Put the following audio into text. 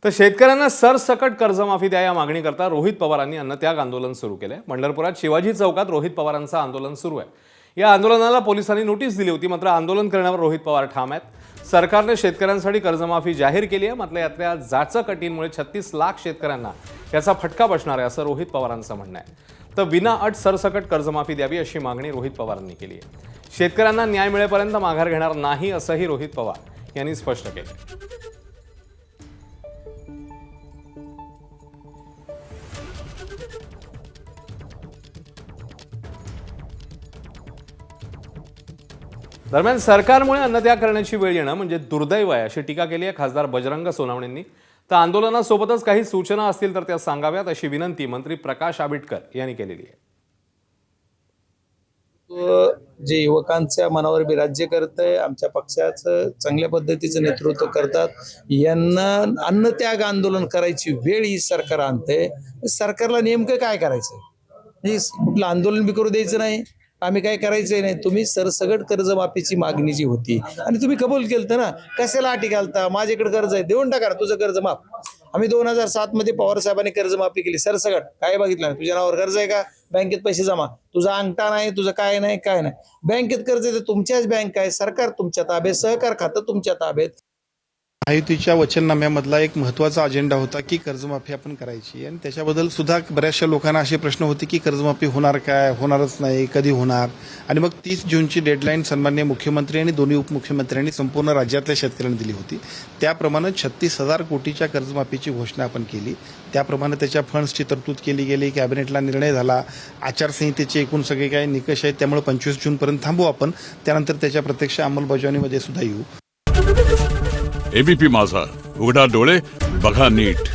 तर शेतकऱ्यांना सरसकट कर्जमाफी द्या या मागणीकरता रोहित पवारांनी अन्नत्याग आंदोलन सुरू केलंय। पंढरपुरात शिवाजी चौकात रोहित पवारांचं आंदोलन सुरू आहे। या आंदोलनाला पोलिसांनी नोटीस दिली होती, मात्र आंदोलन करण्यावर रोहित पवार ठाम आहेत। सरकारने शेतकऱ्यांसाठी कर्जमाफी जाहीर केली आहे, मात्र यातल्या जाचक अटींमुळे 36 लाख शेतकऱ्यांना याचा फटका बसणार आहे असं रोहित पवारांचं म्हणणं आहे। तर विना अट सरसकट कर्जमाफी द्यावी अशी मागणी रोहित पवारांनी केली आहे। शेतकऱ्यांना न्याय मिळेपर्यंत माघार घेणार नाही असंही रोहित पवार यांनी स्पष्ट केलं। दरम्यान सरकारमुळे अन्नत्याग करण्याची वेळ येणं म्हणजे दुर्दैव आहे अशी टीका केली आहे खासदार बजरंग सोनवणेंनी। तर आंदोलनासोबतच काही सूचना असतील तर त्या सांगाव्यात अशी विनंती मंत्री प्रकाश आंबेडकर यांनी केलेली आहे। जे युवकांच्या मनावर राज्य करतंय, आमच्या पक्षाचं चांगल्या पद्धतीचं नेतृत्व करतात, यांना अन्नत्याग आंदोलन करायची वेळ ही सरकार आणते। सरकारला नेमकं काय करायचं हे कुठलं आंदोलन बी करू द्यायचं नाही, आम्ही काय करायचंय नाही। तुम्ही सरसगट कर्जमाफीची मागणी जी होती आणि तुम्ही कबूल केलं ना, कशाला अटी घालता? माझ्याकडे कर्ज आहे, देऊन टाका तुझं कर्ज माफ। आम्ही 2007 मध्ये पवार साहेबांनी कर्जमाफी केली सरसगट। काय बघितलं नाही? तुझ्या नावावर कर्ज आहे का? बँकेत पैसे जमा, तुझा अंगठा नाही, तुझं काय नाही, काय नाही। बँकेत कर्ज आहे, तुमच्याच बँक आहे, सरकार तुमच्या ताब्यात, सहकार खातं तुमच्या ताब्यात। महायुतीच्या वचननाम्यामधला एक महत्त्वाचा अजेंडा होता की कर्जमाफी आपण करायची, आणि त्याच्याबद्दल सुद्धा बऱ्याचशा लोकांना असे प्रश्न होते की कर्जमाफी होणार काय, होणारच नाही, कधी होणार? आणि मग 30 जूनची डेडलाईन सन्माननीय मुख्यमंत्री आणि दोन्ही उपमुख्यमंत्र्यांनी संपूर्ण राज्यातल्या शेतकऱ्यांना दिली होती। त्याप्रमाणे 36,000 कोटीच्या कर्जमाफीची घोषणा आपण केली। त्याप्रमाणे त्याच्या फंड्सची तरतूद केली गेली, कॅबिनेटला निर्णय झाला, आचारसंहितेचे एकूण सगळे काही निकष आहेत, त्यामुळे 25 जूनपर्यंत थांबू आपण, त्यानंतर त्याच्या प्रत्यक्ष अंमलबजावणीमध्ये सुद्धा येऊ। एबीपी माझा, उघडा डोळे बघा नीट।